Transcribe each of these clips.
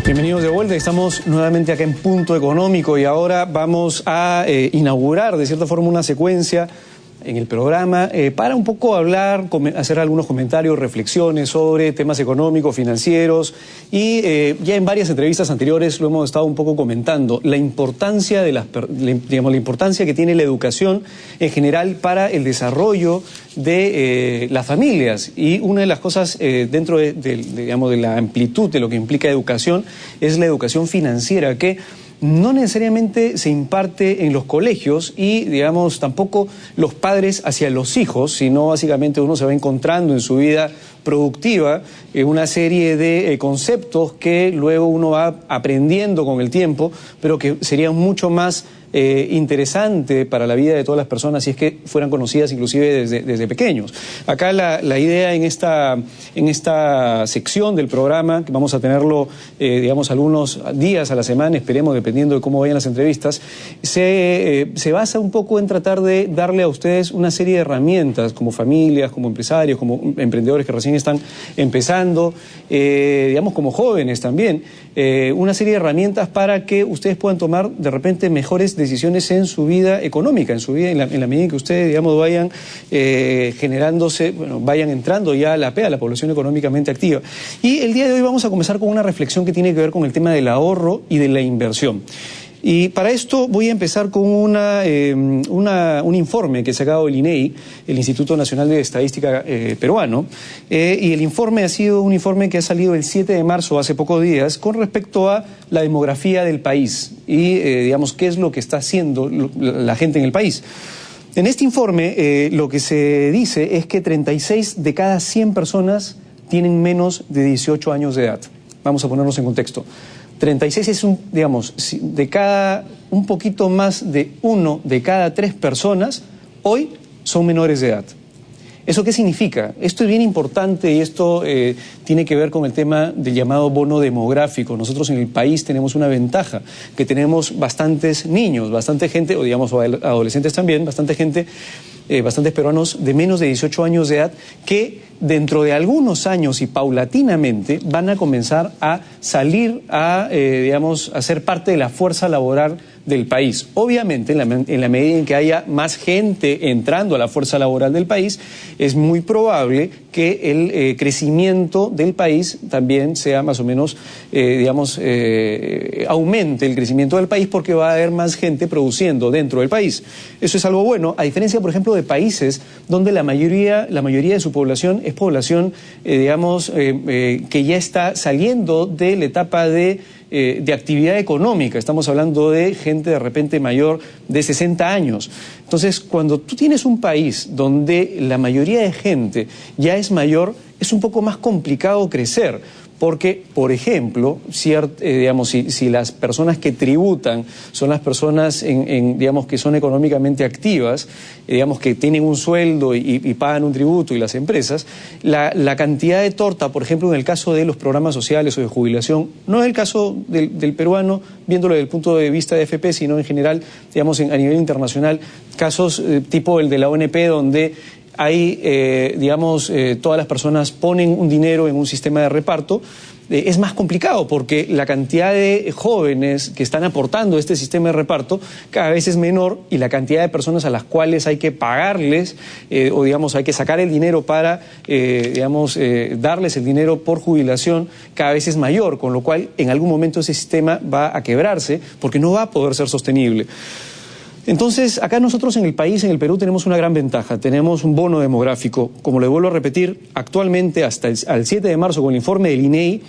Bienvenidos de vuelta, estamos nuevamente acá en Punto Económico y ahora vamos a inaugurar de cierta forma una secuencia en el programa para un poco hablar, hacer algunos comentarios, reflexiones sobre temas económicos, financieros y ya en varias entrevistas anteriores lo hemos estado un poco comentando, la importancia de la importancia que tiene la educación en general para el desarrollo de las familias, y una de las cosas dentro de la amplitud de lo que implica educación es la educación financiera, que no necesariamente se imparte en los colegios y, digamos, tampoco los padres hacia los hijos, sino básicamente uno se va encontrando en su vida productiva una serie de conceptos que luego uno va aprendiendo con el tiempo, pero que serían mucho más interesante para la vida de todas las personas si es que fueran conocidas inclusive desde pequeños. Acá la idea en esta sección del programa, que vamos a tenerlo digamos algunos días a la semana, esperemos, dependiendo de cómo vayan las entrevistas, se basa un poco en tratar de darle a ustedes una serie de herramientas como familias, como empresarios, como emprendedores que recién están empezando, digamos como jóvenes también, una serie de herramientas para que ustedes puedan tomar de repente mejores decisiones en su vida económica, en su vida, en la medida en que ustedes, digamos, vayan generándose, bueno, vayan entrando ya a la población económicamente activa. Y el día de hoy vamos a comenzar con una reflexión que tiene que ver con el tema del ahorro y de la inversión. Y para esto voy a empezar con un informe que ha sacado el INEI, el Instituto Nacional de Estadística peruano, y el informe ha sido un informe que ha salido el 7 de marzo, hace pocos días, con respecto a la demografía del país y, digamos, qué es lo que está haciendo la gente en el país. En este informe lo que se dice es que 36 de cada 100 personas tienen menos de 18 años de edad. Vamos a ponernos en contexto. 36 es digamos, un poquito más de 1 de cada 3 personas hoy son menores de edad. ¿Eso qué significa? Esto es bien importante y esto tiene que ver con el tema del llamado bono demográfico. Nosotros en el país tenemos una ventaja, que tenemos bastantes niños, bastante gente, o digamos adolescentes también, bastante gente, bastantes peruanos de menos de 18 años de edad que dentro de algunos años y paulatinamente van a comenzar a salir digamos, a ser parte de la fuerza laboral del país. Obviamente, en la medida en que haya más gente entrando a la fuerza laboral del país, es muy probable que el crecimiento del país también sea más o menos, digamos, aumente el crecimiento del país, porque va a haber más gente produciendo dentro del país. Eso es algo bueno, a diferencia, por ejemplo, de países donde la mayoría de su población es población, digamos, que ya está saliendo de la etapa de actividad económica. Estamos hablando de gente de repente mayor de 60 años. Entonces, cuando tú tienes un país donde la mayoría de gente ya es mayor, es un poco más complicado crecer. Porque, por ejemplo, digamos, si las personas que tributan son las personas digamos, que son económicamente activas, digamos, que tienen un sueldo y pagan un tributo, y las empresas, la cantidad de torta, por ejemplo, en el caso de los programas sociales o de jubilación, no es el caso del peruano, viéndolo desde el punto de vista de FP, sino en general, digamos, a nivel internacional, casos tipo el de la ONP, donde hay, digamos, todas las personas ponen un dinero en un sistema de reparto. Es más complicado porque la cantidad de jóvenes que están aportando a este sistema de reparto cada vez es menor, y la cantidad de personas a las cuales hay que pagarles o, digamos, hay que sacar el dinero para, digamos, darles el dinero por jubilación cada vez es mayor, con lo cual en algún momento ese sistema va a quebrarse porque no va a poder ser sostenible. Entonces, acá nosotros en el país, en el Perú, tenemos una gran ventaja. Tenemos un bono demográfico. Como le vuelvo a repetir, actualmente hasta el 7 de marzo, con el informe del INEI,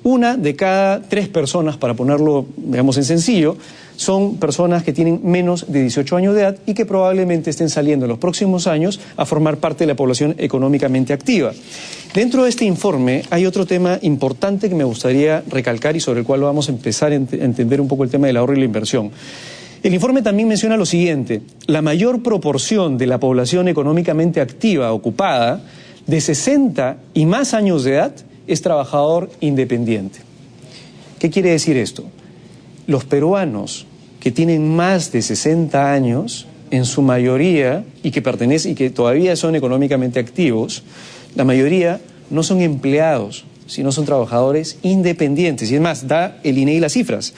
1 de cada 3 personas, para ponerlo, digamos, en sencillo, son personas que tienen menos de 18 años de edad y que probablemente estén saliendo en los próximos años a formar parte de la población económicamente activa. Dentro de este informe hay otro tema importante que me gustaría recalcar y sobre el cual vamos a empezar a entender un poco el tema del ahorro y la inversión. El informe también menciona lo siguiente: la mayor proporción de la población económicamente activa ocupada de 60 y más años de edad es trabajador independiente. ¿Qué quiere decir esto? Los peruanos que tienen más de 60 años, en su mayoría, y que todavía son económicamente activos, la mayoría no son empleados, sino son trabajadores independientes. Y es más, da el INEGI las cifras.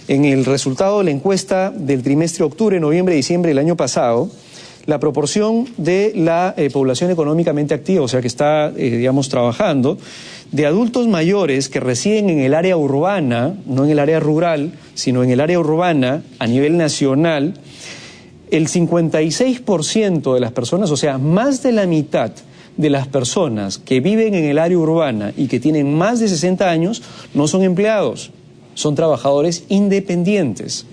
En el resultado de la encuesta del trimestre octubre, noviembre y diciembre del año pasado, la proporción de la población económicamente activa, o sea que está, digamos, trabajando, de adultos mayores que residen en el área urbana, no en el área rural, sino en el área urbana a nivel nacional, el 56% de las personas, o sea, más de la mitad de las personas que viven en el área urbana y que tienen más de 60 años, no son empleados, son trabajadores independientes.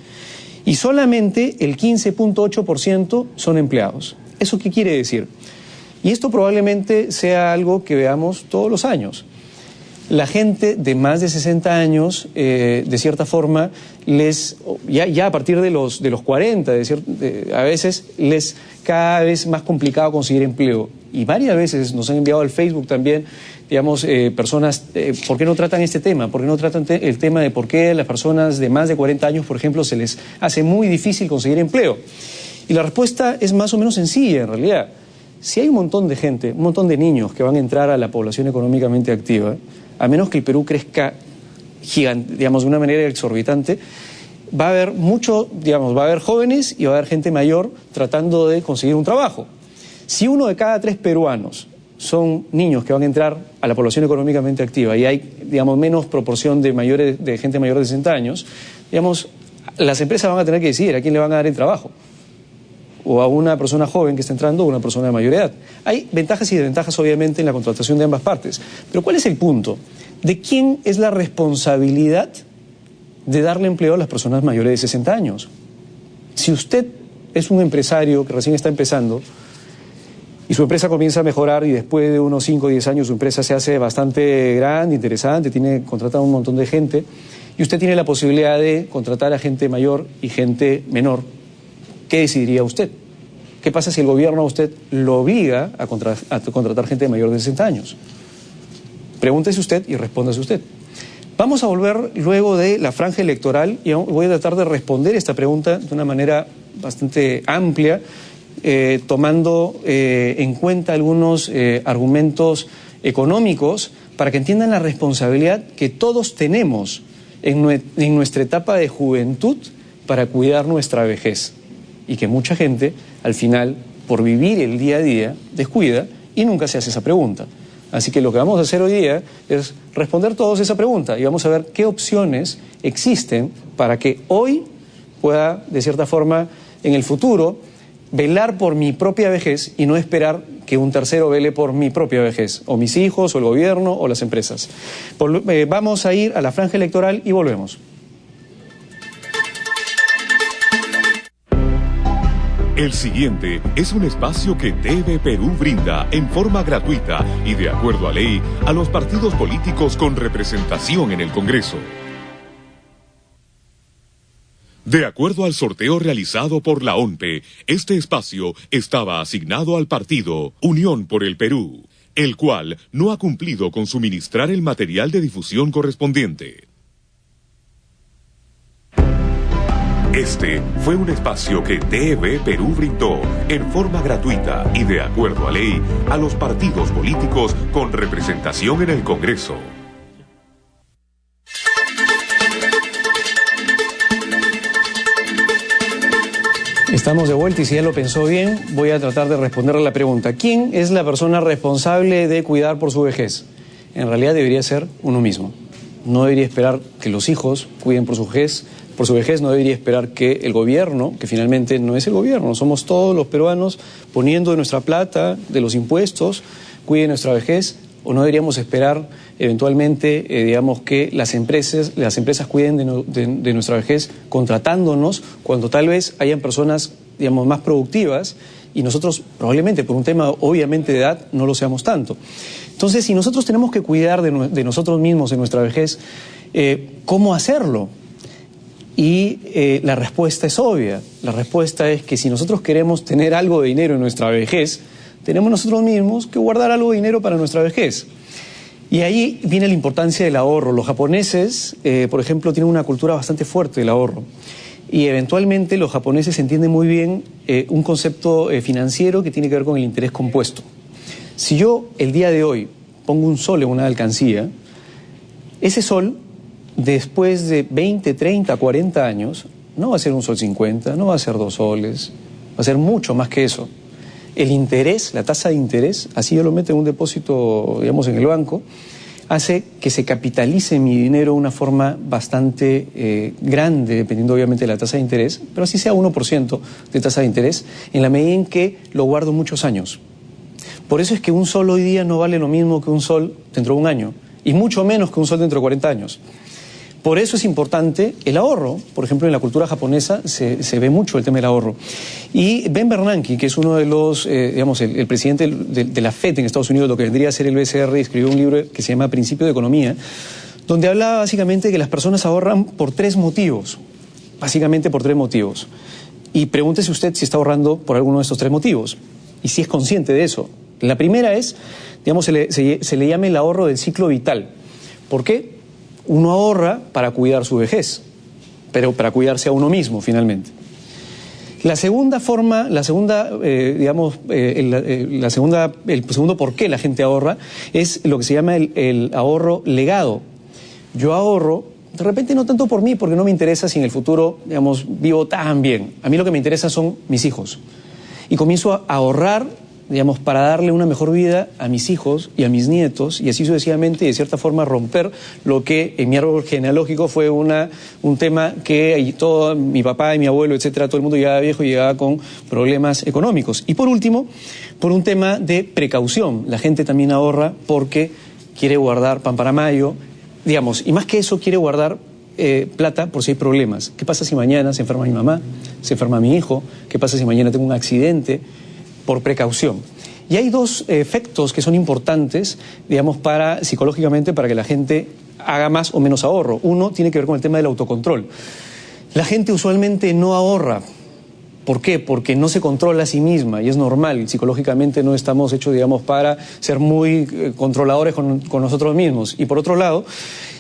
Y solamente el 15.8% son empleados. ¿Eso qué quiere decir? Y esto probablemente sea algo que veamos todos los años. La gente de más de 60 años, de cierta forma, ya a partir de los 40, a veces les cada vez más complicado conseguir empleo. Y varias veces nos han enviado al Facebook también, digamos, personas, ¿por qué no tratan este tema? ¿Por qué no tratan el tema de por qué a las personas de más de 40 años, por ejemplo, se les hace muy difícil conseguir empleo? Y la respuesta es más o menos sencilla, en realidad. Si hay un montón de gente, un montón de niños que van a entrar a la población económicamente activa, a menos que el Perú crezca digamos, de una manera exorbitante, va a haber va a haber jóvenes y va a haber gente mayor tratando de conseguir un trabajo. Si 1 de cada 3 peruanos son niños que van a entrar a la población económicamente activa y hay, digamos, menos proporción de gente mayor de 60 años, digamos, las empresas van a tener que decidir a quién le van a dar el trabajo. O a una persona joven que está entrando o a una persona de mayor edad. Hay ventajas y desventajas, obviamente, en la contratación de ambas partes. Pero ¿cuál es el punto? ¿De quién es la responsabilidad de darle empleo a las personas mayores de 60 años? Si usted es un empresario que recién está empezando y su empresa comienza a mejorar y después de unos 5 o 10 años su empresa se hace bastante grande, interesante, tiene contratado a un montón de gente y usted tiene la posibilidad de contratar a gente mayor y gente menor, ¿qué decidiría usted? ¿Qué pasa si el gobierno a usted lo obliga a contratar gente mayor de 60 años? Pregúntese usted y respóndase usted. Vamos a volver luego de la franja electoral y voy a tratar de responder esta pregunta de una manera bastante amplia, tomando en cuenta algunos argumentos económicos para que entiendan la responsabilidad que todos tenemos en nuestra etapa de juventud para cuidar nuestra vejez. Y que mucha gente, al final, por vivir el día a día, descuida y nunca se hace esa pregunta. Así que lo que vamos a hacer hoy día es responder todos esa pregunta y vamos a ver qué opciones existen para que hoy pueda, de cierta forma, en el futuro, velar por mi propia vejez y no esperar que un tercero vele por mi propia vejez, o mis hijos, o el gobierno, o las empresas. Vamos a ir a la franja electoral y volvemos. El siguiente es un espacio que TV Perú brinda en forma gratuita y de acuerdo a ley a los partidos políticos con representación en el Congreso. De acuerdo al sorteo realizado por la ONPE, este espacio estaba asignado al partido Unión por el Perú, el cual no ha cumplido con suministrar el material de difusión correspondiente. Este fue un espacio que TV Perú brindó en forma gratuita y de acuerdo a ley a los partidos políticos con representación en el Congreso. Estamos de vuelta y si ya lo pensó bien, voy a tratar de responderle a la pregunta. ¿Quién es la persona responsable de cuidar por su vejez? En realidad debería ser uno mismo. No debería esperar que los hijos cuiden por su vejez, no debería esperar que el gobierno, que finalmente no es el gobierno, somos todos los peruanos poniendo de nuestra plata, de los impuestos, cuiden nuestra vejez, o no deberíamos esperar eventualmente, digamos, que las empresas cuiden de nuestra vejez contratándonos cuando tal vez hayan personas, digamos, más productivas y nosotros probablemente por un tema obviamente de edad no lo seamos tanto. Entonces, si nosotros tenemos que cuidar de nosotros mismos en nuestra vejez, ¿cómo hacerlo? Y la respuesta es obvia. La respuesta es que si nosotros queremos tener algo de dinero en nuestra vejez, tenemos nosotros mismos que guardar algo de dinero para nuestra vejez. Y ahí viene la importancia del ahorro. Los japoneses, por ejemplo, tienen una cultura bastante fuerte del ahorro. Y eventualmente los japoneses entienden muy bien un concepto financiero que tiene que ver con el interés compuesto. Si yo el día de hoy pongo un sol en una alcancía, ese sol, después de 20, 30, 40 años, no va a ser un sol 50, no va a ser 2 soles, va a ser mucho más que eso. El interés, la tasa de interés, así yo lo meto en un depósito, digamos, en el banco, hace que se capitalice mi dinero de una forma bastante grande, dependiendo obviamente de la tasa de interés, pero así sea 1% de tasa de interés, en la medida en que lo guardo muchos años. Por eso es que un sol hoy día no vale lo mismo que un sol dentro de un año, y mucho menos que un sol dentro de 40 años. Por eso es importante el ahorro. Por ejemplo, en la cultura japonesa se ve mucho el tema del ahorro. Y Ben Bernanke, que es uno de los, digamos, el presidente de la FED en Estados Unidos, lo que vendría a ser el BCR, escribió un libro que se llama Principio de Economía, donde hablaba básicamente que las personas ahorran por 3 motivos. Básicamente por 3 motivos. Y pregúntese usted si está ahorrando por alguno de estos 3 motivos. Y si es consciente de eso. La primera es, digamos, se le llama el ahorro del ciclo vital. ¿Por qué? Uno ahorra para cuidar su vejez, pero para cuidarse a uno mismo, finalmente. La segunda forma, el segundo por qué la gente ahorra es lo que se llama el ahorro legado. Yo ahorro, de repente no tanto por mí, porque no me interesa si en el futuro, digamos, vivo tan bien. A mí lo que me interesa son mis hijos. Y comienzo a ahorrar, digamos, para darle una mejor vida a mis hijos y a mis nietos, y así sucesivamente, y de cierta forma romper lo que en mi árbol genealógico fue un tema que todo mi papá y mi abuelo, etcétera, todo el mundo llegaba viejo y llegaba con problemas económicos. Y por último, por un tema de precaución. La gente también ahorra porque quiere guardar pan para mayo, digamos, y más que eso quiere guardar plata por si hay problemas. ¿Qué pasa si mañana se enferma mi mamá, se enferma mi hijo? ¿Qué pasa si mañana tengo un accidente? Por precaución. Y hay 2 efectos que son importantes, digamos, psicológicamente, para que la gente haga más o menos ahorro. Uno tiene que ver con el tema del autocontrol. La gente usualmente no ahorra. ¿Por qué? Porque no se controla a sí misma, y es normal. Psicológicamente no estamos hechos, digamos, para ser muy controladores con nosotros mismos. Y por otro lado,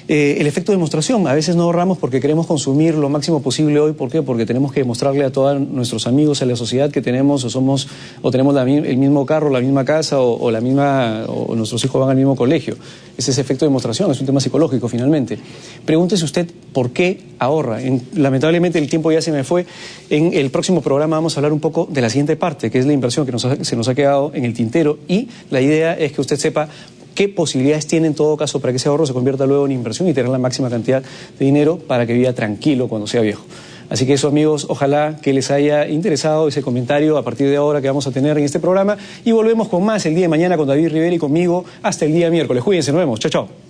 el efecto de demostración. A veces no ahorramos porque queremos consumir lo máximo posible hoy. ¿Por qué? Porque tenemos que demostrarle a todos nuestros amigos, a la sociedad, que tenemos o tenemos el mismo carro, la misma casa o nuestros hijos van al mismo colegio. Es ese efecto de demostración, es un tema psicológico finalmente. Pregúntese usted por qué ahorra. Lamentablemente el tiempo ya se me fue. En el próximo programa vamos a hablar un poco de la siguiente parte, que es la inversión que se nos ha quedado en el tintero, y la idea es que usted sepa qué posibilidades tiene en todo caso para que ese ahorro se convierta luego en inversión y tener la máxima cantidad de dinero para que viva tranquilo cuando sea viejo. Así que eso, amigos, ojalá que les haya interesado ese comentario a partir de ahora que vamos a tener en este programa, y volvemos con más el día de mañana con David Rivera y conmigo hasta el día miércoles. Cuídense, nos vemos. Chao, chao.